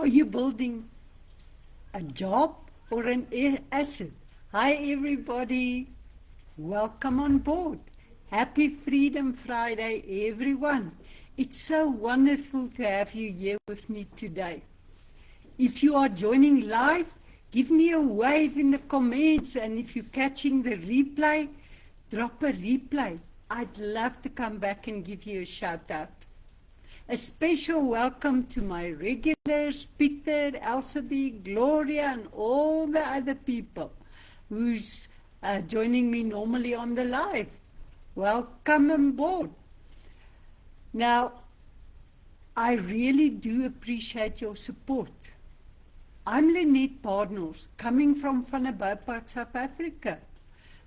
Are you building a job or an asset? Hi everybody, welcome on board. Happy Freedom Friday everyone. It's so wonderful to have you here with me today. If you are joining live, give me a wave in the comments, and if you're catching the replay, drop a replay. I'd love to come back and give you a shout out. A special welcome to my regulars, Peter, Elsabe, Gloria, and all the other people who's joining me normally on the live. Welcome on board. Now, I really do appreciate your support. I'm Lynette Badenhorst, coming from Vanderbijlpark, South Africa.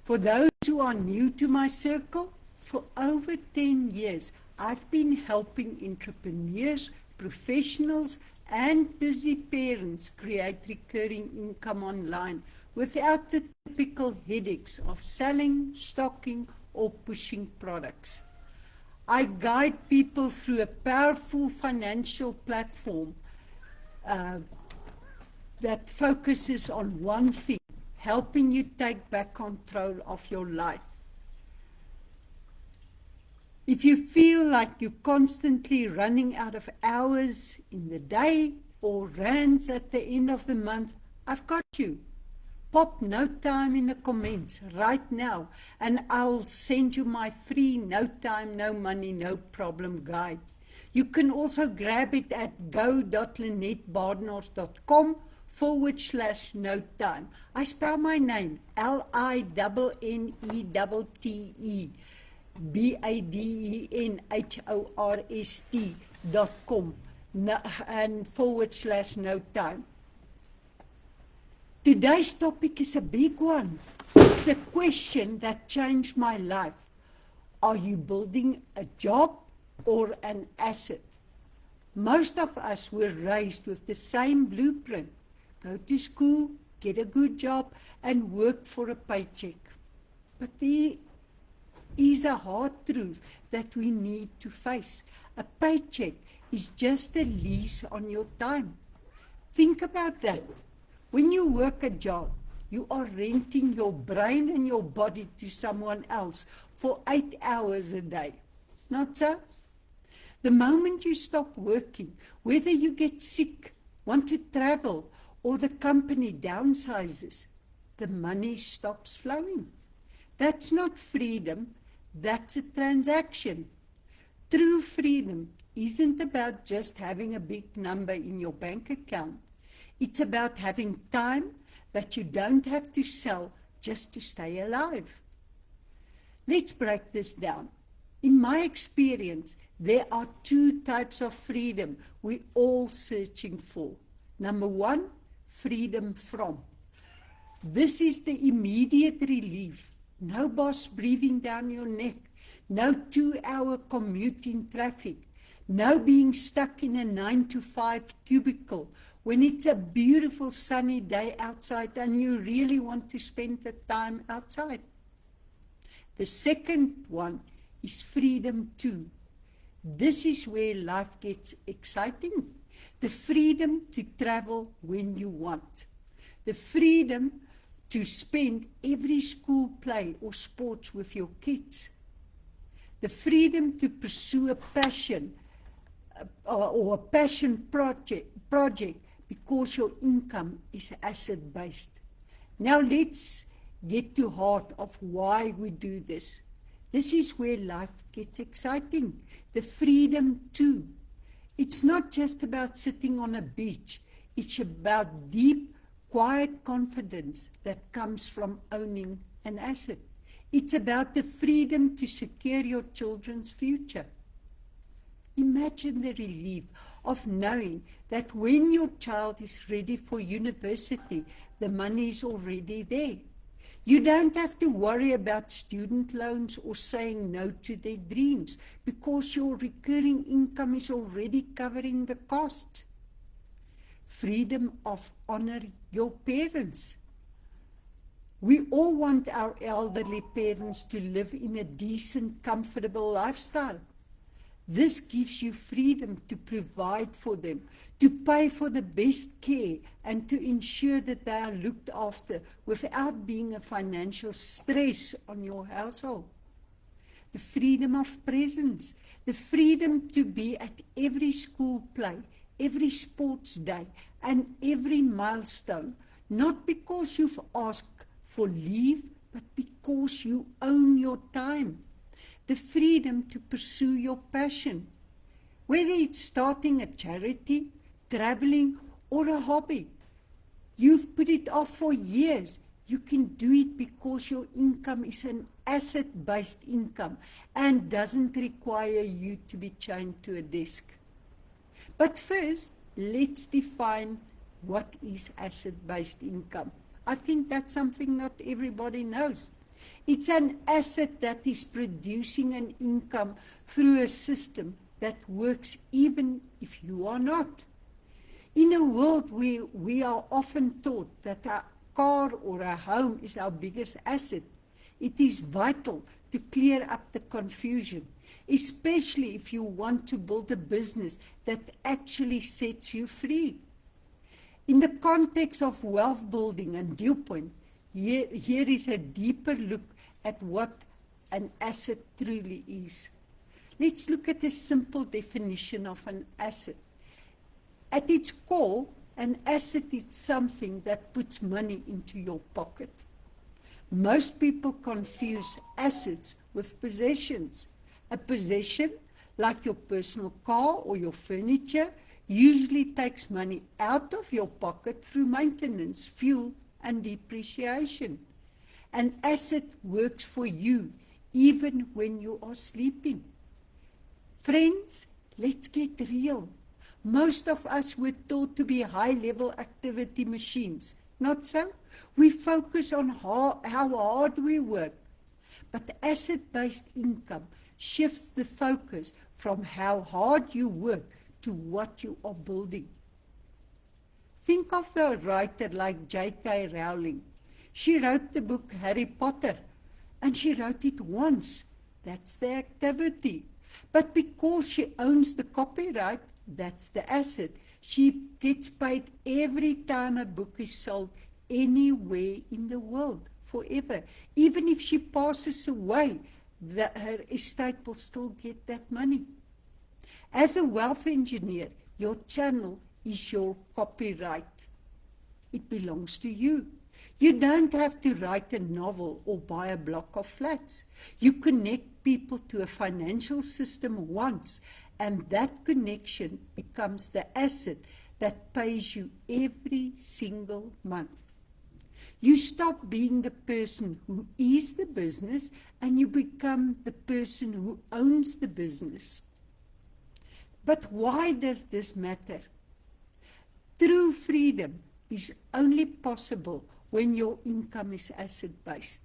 For those who are new to my circle, for over 10 years, I've been helping entrepreneurs, professionals, and busy parents create recurring income online without the typical headaches of selling, stocking, or pushing products. I guide people through a powerful financial platform that focuses on one thing, helping you take back control of your life. If you feel like you're constantly running out of hours in the day or rands at the end of the month, I've got you. Pop no time in the comments right now, and I'll send you my free no time, no money, no problem guide. You can also grab it at go.lynettebadenhorst.com/no time. I spell my name LINNETTE BADENHORST.com and /no time. Today's topic is a big one. It's the question that changed my life. Are you building a job or an asset? Most of us were raised with the same blueprint. Go to school, get a good job, and work for a paycheck. But there is a hard truth that we need to face. A paycheck is just a lease on your time. Think about that. When you work a job, you are renting your brain and your body to someone else for 8 hours a day. Not so? The moment you stop working, whether you get sick, want to travel, or the company downsizes, the money stops flowing. That's not freedom. That's a transaction. True freedom isn't about just having a big number in your bank account. It's about having time that you don't have to sell just to stay alive. Let's break this down. In my experience, there are two types of freedom we're all searching for. Number one, freedom from. This is the immediate relief. No boss breathing down your neck, no 2-hour commute in traffic, no being stuck in a 9-to-5 cubicle when it's a beautiful sunny day outside and you really want to spend the time outside. The second one is freedom too. This is where life gets exciting. The freedom to travel when you want. The freedom to spend every school play or sports with your kids. The freedom to pursue a passion or a passion project because your income is asset-based. Now let's get to heart of why we do this. This is where life gets exciting. The freedom too. It's not just about sitting on a beach. It's about deep, quiet confidence that comes from owning an asset. It's about the freedom to secure your children's future. Imagine the relief of knowing that when your child is ready for university, the money is already there. You don't have to worry about student loans or saying no to their dreams because your recurring income is already covering the cost. Freedom of honor your parents. We all want our elderly parents to live in a decent, comfortable lifestyle. This gives you freedom to provide for them, to pay for the best care, and to ensure that they are looked after without being a financial stress on your household. The freedom of presence, the freedom to be at every school play, every sports day, and every milestone, not because you've asked for leave, but because you own your time. The freedom to pursue your passion, whether it's starting a charity, traveling, or a hobby. You've put it off for years. You can do it because your income is an asset-based income and doesn't require you to be chained to a desk. But first, let's define what is asset-based income. I think that's something not everybody knows. It's an asset that is producing an income through a system that works even if you are not. In a world where we are often taught that a car or a home is our biggest asset, it is vital to clear up the confusion, especially if you want to build a business that actually sets you free. In the context of wealth building and Dew Point, here is a deeper look at what an asset truly is. Let's look at a simple definition of an asset. At its core, an asset is something that puts money into your pocket. Most people confuse assets with possessions. A possession, like your personal car or your furniture, usually takes money out of your pocket through maintenance, fuel, and depreciation. An asset works for you even when you are sleeping. Friends, let's get real. Most of us were taught to be high-level activity machines. Not so? We focus on how hard we work. But asset-based income shifts the focus from how hard you work to what you are building. Think of a writer like J.K. Rowling. She wrote the book Harry Potter, and she wrote it once. That's the activity. But because she owns the copyright, that's the asset. She gets paid every time a book is sold anywhere in the world, forever. Even if she passes away, her estate will still get that money. As a wealth engineer, your channel is your copyright. It belongs to you. You don't have to write a novel or buy a block of flats. You connect people to a financial system once, and that connection becomes the asset that pays you every single month. You stop being the person who is the business and you become the person who owns the business. But why does this matter? True freedom is only possible when your income is asset-based.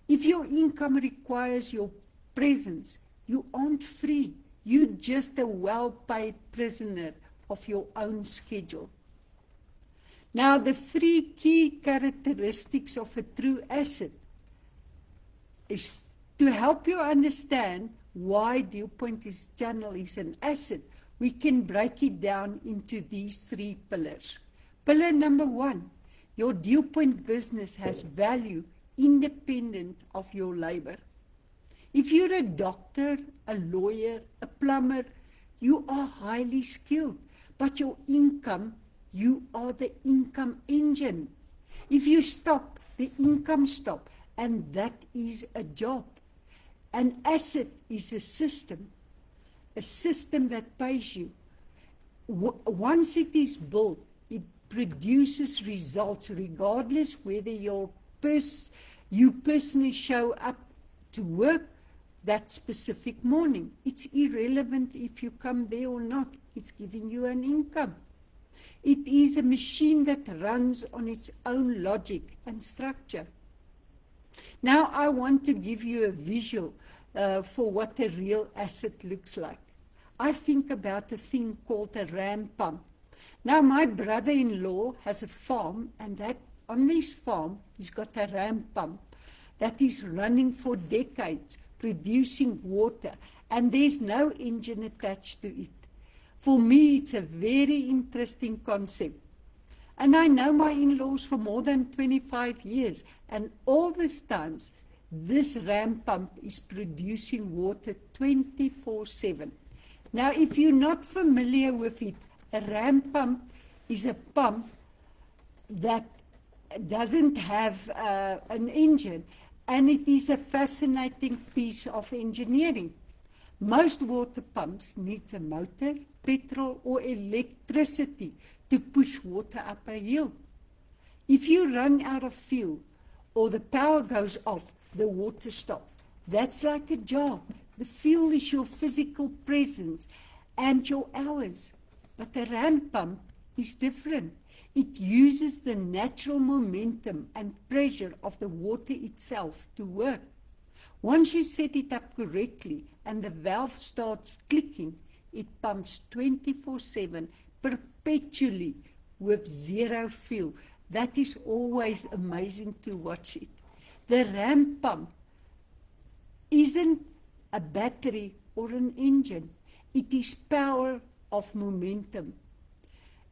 If your income requires your presence, you aren't free. You're just a well-paid prisoner of your own schedule. Now, the 3 key characteristics of a true asset is to help you understand why Dew Point channel is an asset. We can break it down into these 3 pillars. Pillar number 1, your Dew Point business has value independent of your labor. If you're a doctor, a lawyer, a plumber, you are highly skilled, but your income, you are the income engine. If you stop, the income stops, and that is a job. An asset is a system that pays you. Once it is built, it produces results regardless whether you personally show up to work that specific morning. It's irrelevant if you come there or not. It's giving you an income. It is a machine that runs on its own logic and structure. Now I want to give you a visual for what a real asset looks like. I think about a thing called a ram pump. Now my brother-in-law has a farm, and that on his farm he's got a ram pump that is running for decades, producing water, and there's no engine attached to it. For me, it's a very interesting concept. And I know my in-laws for more than 25 years, and all these times, this ram pump is producing water 24/7. Now, if you're not familiar with it, a ram pump is a pump that doesn't have an engine, and it is a fascinating piece of engineering. Most water pumps need a motor, petrol, or electricity to push water up a hill. If you run out of fuel or the power goes off, the water stops. That's like a job. The fuel is your physical presence and your hours. But the ram pump is different. It uses the natural momentum and pressure of the water itself to work. Once you set it up correctly and the valve starts clicking, it pumps 24/7, perpetually, with zero fuel. That is always amazing to watch it. The ram pump isn't a battery or an engine. It is power of momentum.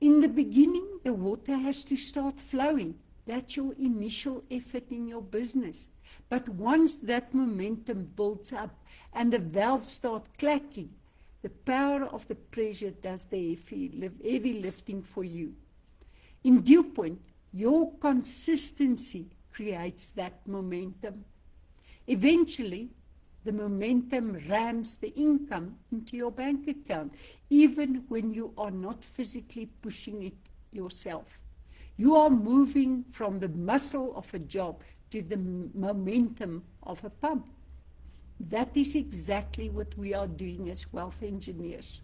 In the beginning, the water has to start flowing. That's your initial effort in your business. But once that momentum builds up and the valves start clacking, the power of the pressure does the heavy lifting for you. In due point, your consistency creates that momentum. Eventually, the momentum rams the income into your bank account, even when you are not physically pushing it yourself. You are moving from the muscle of a job to the momentum of a pump. That is exactly what we are doing as wealth engineers.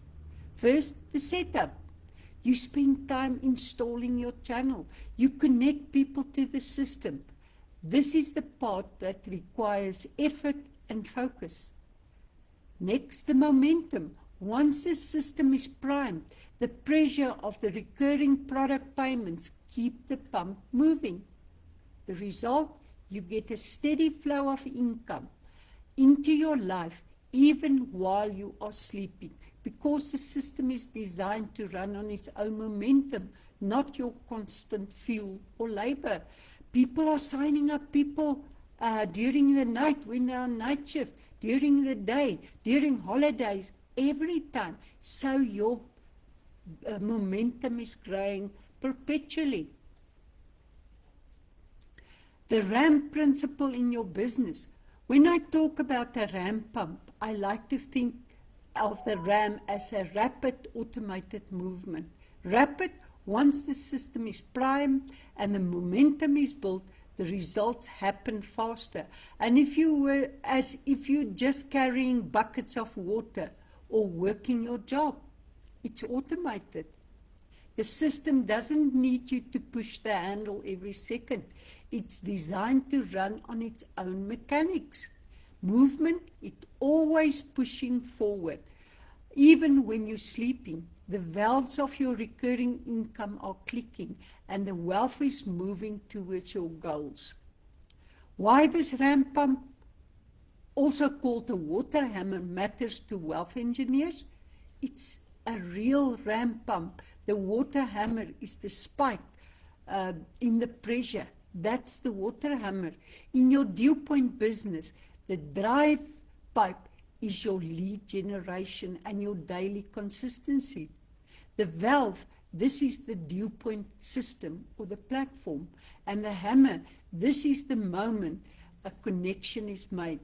First, the setup. You spend time installing your channel. You connect people to the system. This is the part that requires effort and focus. Next, the momentum. Once the system is primed, the pressure of the recurring product payments keep the pump moving. The result, you get a steady flow of income into your life even while you are sleeping, because the system is designed to run on its own momentum, not your constant fuel or labor. People are signing up people during the night when they're on night shift, during the day, during holidays, every time. So your momentum is growing perpetually. The RAM principle in your business. When I talk about a RAM pump, I like to think of the RAM as a rapid automated movement. Rapid, once the system is primed and the momentum is built, the results happen faster. And if you're just carrying buckets of water or working your job, it's automated. The system doesn't need you to push the handle every second. It's designed to run on its own mechanics. Movement, it's always pushing forward. Even when you're sleeping, the valves of your recurring income are clicking and the wealth is moving towards your goals. Why this RAM pump, also called the water hammer, matters to wealth engineers? It's a real RAM pump. The water hammer is the spike in the pressure. That's the water hammer. In your dew point business, the drive pipe is your lead generation and your daily consistency. The valve, this is the dew point system or the platform. And the hammer, this is the moment a connection is made.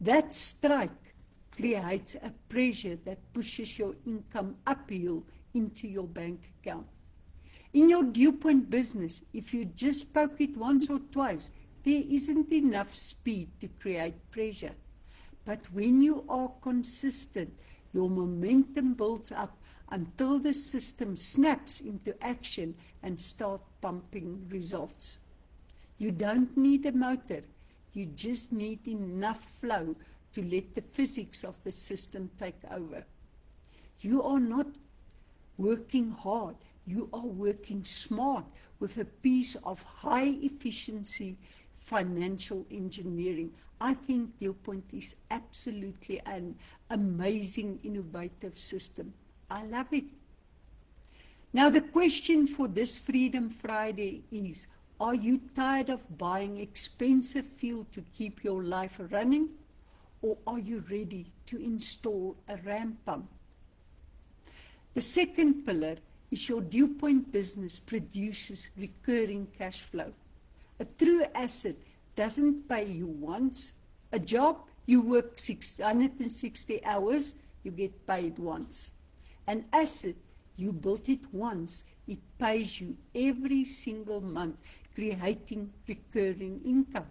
That strike creates a pressure that pushes your income uphill into your bank account. In your dew point business, if you just poke it once or twice, there isn't enough speed to create pressure. But when you are consistent, your momentum builds up until the system snaps into action and starts pumping results. You don't need a motor. You just need enough flow to let the physics of the system take over. You are not working hard. You are working smart with a piece of high efficiency financial engineering. I think DealPoint is absolutely an amazing, innovative system. I love it. Now, the question for this Freedom Friday is, are you tired of buying expensive fuel to keep your life running? Or are you ready to install a ramp pump? The second pillar is your DealPoint business produces recurring cash flow. A true asset doesn't pay you once. A job, you work 660 hours, you get paid once. An asset, you built it once, it pays you every single month, creating recurring income.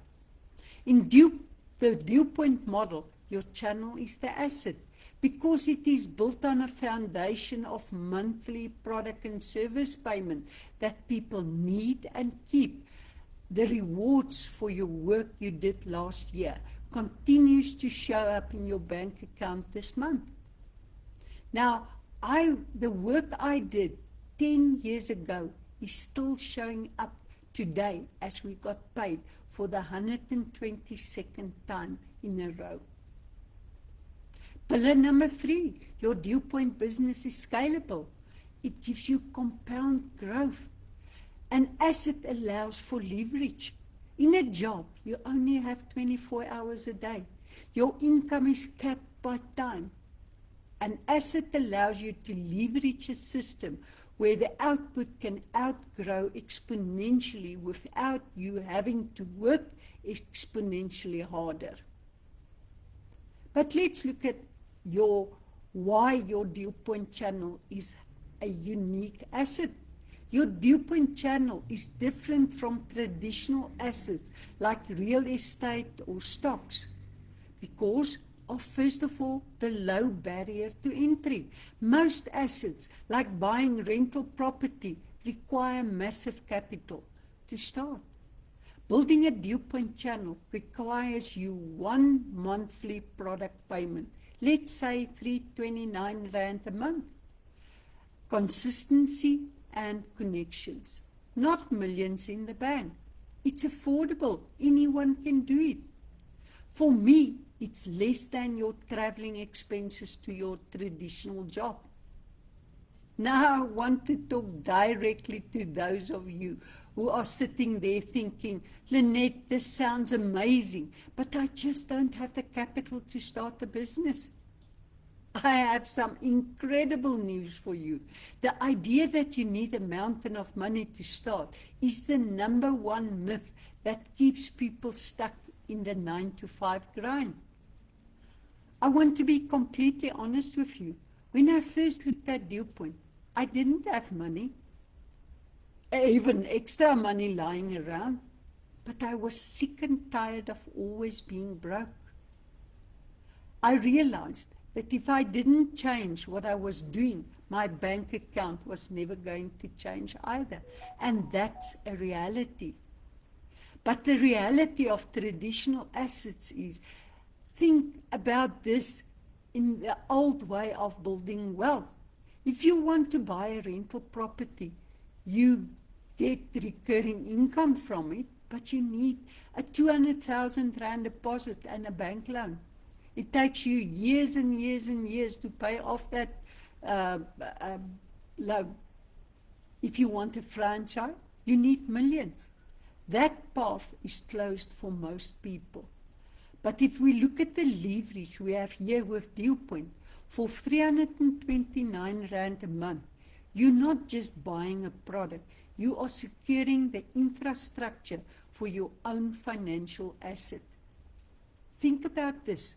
In the DealPoint model, your channel is the asset because it is built on a foundation of monthly product and service payment that people need and keep. The rewards for your work you did last year continues to show up in your bank account this month. Now, the work I did 10 years ago is still showing up today as we got paid for the 122nd time in a row. Pillar number 3, your DealPoint business is scalable. It gives you compound growth. An asset allows for leverage. In a job, you only have 24 hours a day. Your income is capped by time. An asset allows you to leverage a system where the output can outgrow exponentially without you having to work exponentially harder. But let's look at why your DealPoint channel is a unique asset. Your DealPoint channel is different from traditional assets like real estate or stocks because of, first of all, the low barrier to entry. Most assets, like buying rental property, require massive capital to start. Building a DealPoint channel requires you one monthly product payment, let's say R329 a month. Consistency and connections, not millions in the bank. It's affordable. Anyone can do it. For me, it's less than your traveling expenses to your traditional job. Now I want to talk directly to those of you who are sitting there thinking, Lynette, this sounds amazing, but I just don't have the capital to start a business. I have some incredible news for you. The idea that you need a mountain of money to start is the number one myth that keeps people stuck in the 9-to-5 grind. I want to be completely honest with you. When I first looked at DealPoint, I didn't have money, even extra money lying around, but I was sick and tired of always being broke. I realized that if I didn't change what I was doing, my bank account was never going to change either. And that's a reality. But the reality of traditional assets is, think about this in the old way of building wealth. If you want to buy a rental property, you get recurring income from it, but you need a 200,000 Rand deposit and a bank loan. It takes you years and years and years to pay off that loan. If you want a franchise, you need millions. That path is closed for most people. But if we look at the leverage we have here with DealPoint, for 329 Rand a month, you're not just buying a product, you are securing the infrastructure for your own financial asset. Think about this.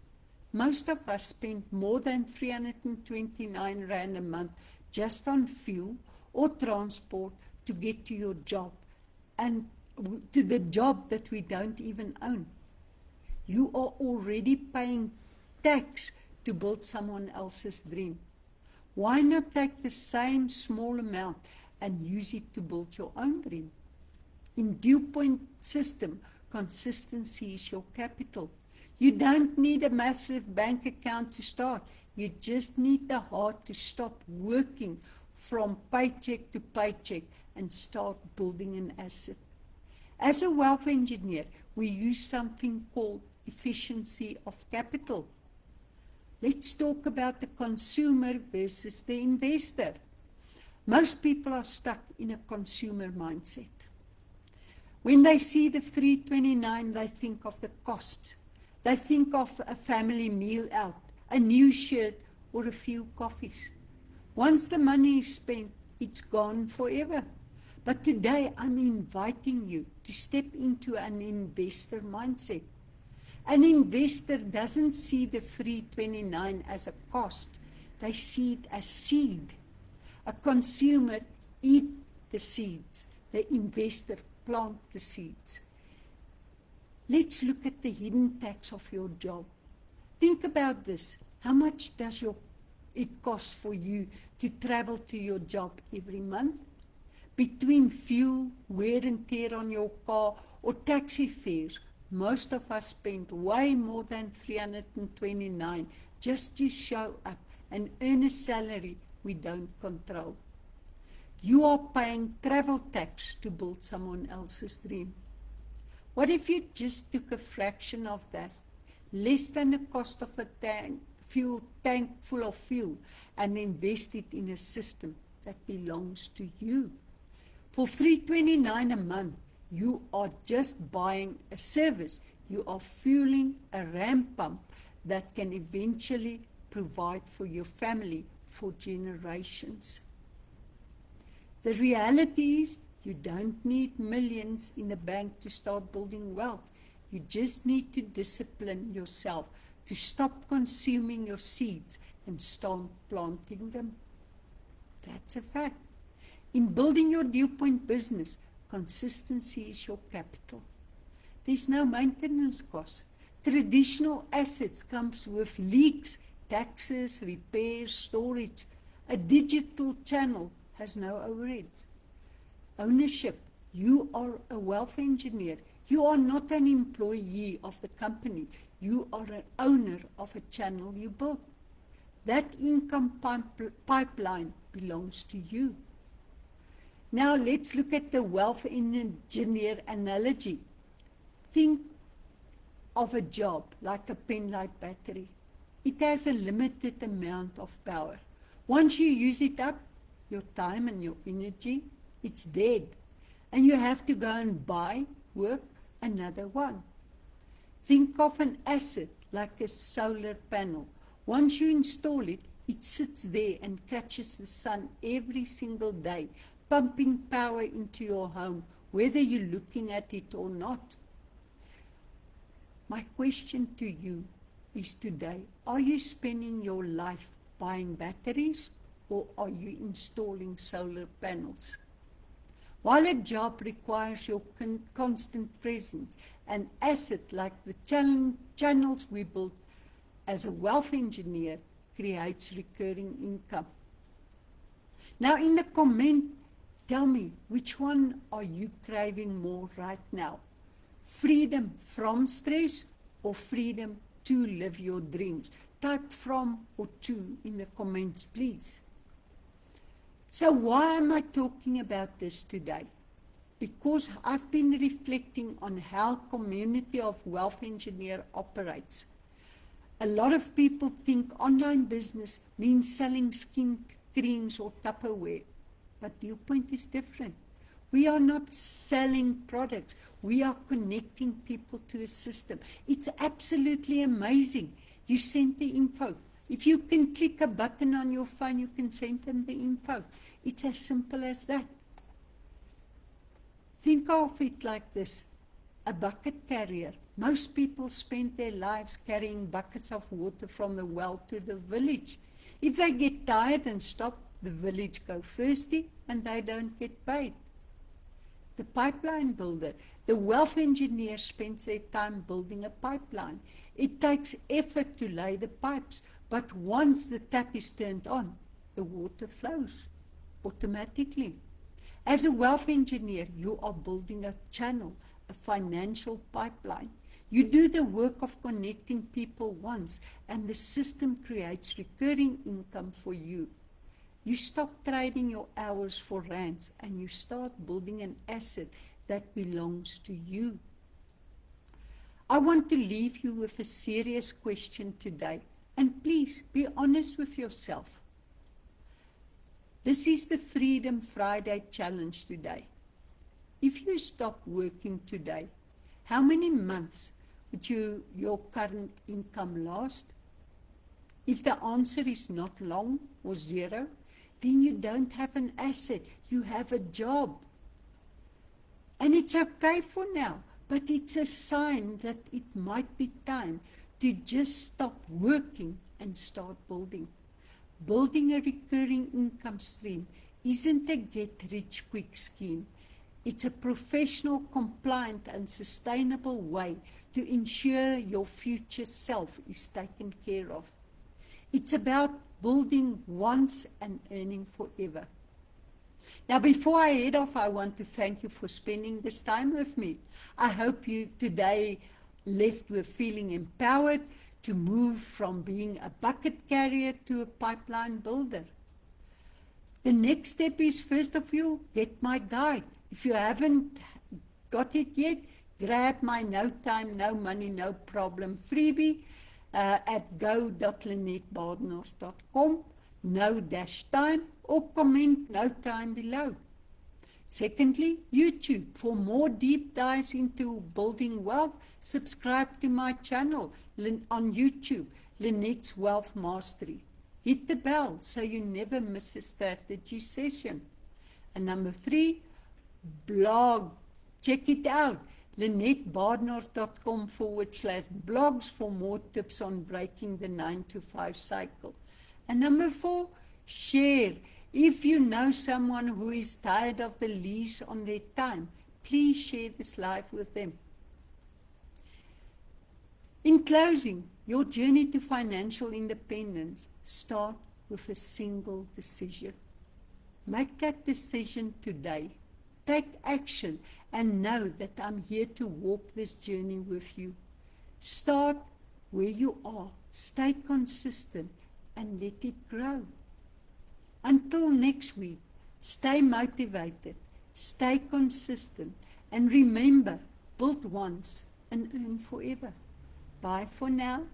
Most of us spend more than 329 Rand a month just on fuel or transport to get to your job and to the job that we don't even own. You are already paying tax to build someone else's dream. Why not take the same small amount and use it to build your own dream? In DealPoint system, consistency is your capital. You don't need a massive bank account to start. You just need the heart to stop working from paycheck to paycheck and start building an asset. As a wealth engineer, we use something called efficiency of capital. Let's talk about the consumer versus the investor. Most people are stuck in a consumer mindset. When they see the 329, they think of the cost. They think of a family meal out, a new shirt, or a few coffees. Once the money is spent, it's gone forever. But today, I'm inviting you to step into an investor mindset. An investor doesn't see the 329 as a cost. They see it as seed. A consumer eats the seeds. The investor plants the seeds. Let's look at the hidden tax of your job. Think about this. How much does it cost for you to travel to your job every month? Between fuel, wear and tear on your car, or taxi fares, most of us spend way more than 329 just to show up and earn a salary we don't control. You are paying travel tax to build someone else's dream. What if you just took a fraction of that, less than the cost of a tank full of fuel, and invest it in a system that belongs to you? For $329 a month, you are just buying a service. You are fueling a ram pump that can eventually provide for your family for generations. The reality is, you don't need millions in the bank to start building wealth. You just need to discipline yourself to stop consuming your seeds and start planting them. That's a fact. In building your Dew Point business, consistency is your capital. There's no maintenance cost. Traditional assets comes with leaks, taxes, repairs, storage. A digital channel has no overheads. Ownership. You are a wealth engineer. You are not an employee of the company. You are an owner of a channel you built. That income pipeline belongs to you. Now let's look at the wealth engineer analogy. Think of a job like a penlight battery. It has a limited amount of power. Once you use it up, your time and your energy, it's dead. And you have to go and work another one. Think of an asset like a solar panel. Once you install it, it sits there and catches the sun every single day, pumping power into your home, whether you're looking at it or not. My question to you is today, are you spending your life buying batteries or are you installing solar panels? While a job requires your constant presence, an asset like the channels we built as a wealth engineer creates recurring income. Now in the comment, tell me, which one are you craving more right now? Freedom from stress or freedom to live your dreams? Type from or to in the comments, please. So why am I talking about this today? Because I've been reflecting on how community of wealth engineer operates. A lot of people think online business means selling skin creams or Tupperware, but Dew Point is different. We are not selling products. We are connecting people to a system. It's absolutely amazing. You send the info. If you can click a button on your phone, you can send them the info. It's as simple as that. Think of it like this. A bucket carrier. Most people spend their lives carrying buckets of water from the well to the village. If they get tired and stop, the village go thirsty and they don't get paid. The pipeline builder, the wealth engineer spends their time building a pipeline. It takes effort to lay the pipes, but once the tap is turned on, the water flows automatically. As a wealth engineer, you are building a channel, a financial pipeline. You do the work of connecting people once, and the system creates recurring income for you. You stop trading your hours for rands and you start building an asset that belongs to you. I want to leave you with a serious question today, and please be honest with yourself. This is the Freedom Friday challenge today. If you stop working today, how many months would your current income last? If the answer is not long or zero, then you don't have an asset, you have a job. And it's okay for now, but it's a sign that it might be time to just stop working and start building. Building a recurring income stream isn't a get-rich-quick scheme. It's a professional, compliant, and sustainable way to ensure your future self is taken care of. It's about building once and earning forever. Now, before I head off, I want to thank you for spending this time with me. I hope you today left with feeling empowered to move from being a bucket carrier to a pipeline builder. The next step is, first of all, get my guide. If you haven't got it yet, grab my No Time, No Money, No Problem freebie at go.lynettebadenhorst.com, no-time, or comment no time below. Secondly, YouTube. For more deep dives into building wealth, subscribe to my channel on YouTube, Lynette's Wealth Mastery. Hit the bell so you never miss a strategy session. And number 3, blog. Check it out, lynettebadenhorst.com/blogs for more tips on breaking the 9-to-5 cycle. And number 4, share. If you know someone who is tired of the leash on their time, please share this live with them. In closing, your journey to financial independence starts with a single decision. Make that decision today. Take action and know that I'm here to walk this journey with you. Start where you are. Stay consistent and let it grow. Until next week, stay motivated, stay consistent, and remember, build once and earn forever. Bye for now.